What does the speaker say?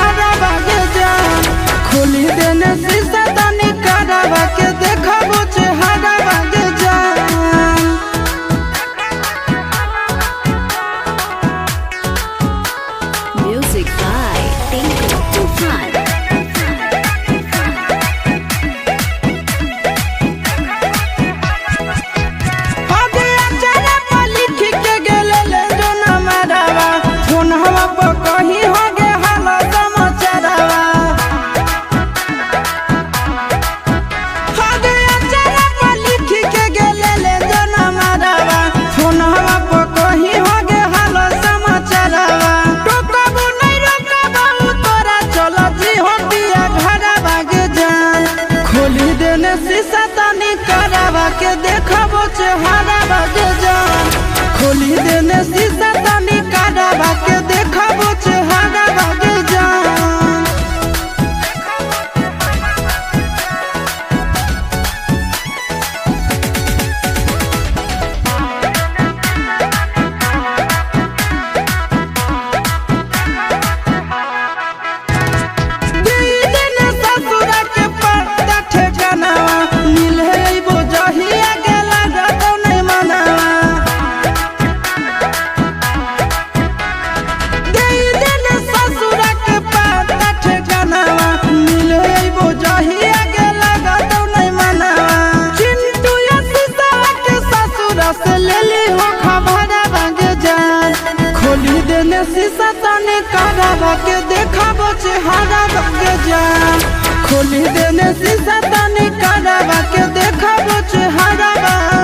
चेहरा बागे जान खोली देने शीशा तनी करावा के देखबो चेहरा बागे जान। Music by Tinku Tufan. शीशा तनी करावा के देखबो चेहरा बागे जान खोली देने शीशा तनी करावा के देखबो चेहरा बागे जान। शीशा तनी करावा के देखबो चेहरा बागे जान खोली देने शीशा तनी करावा के देखबो चेहरा बागे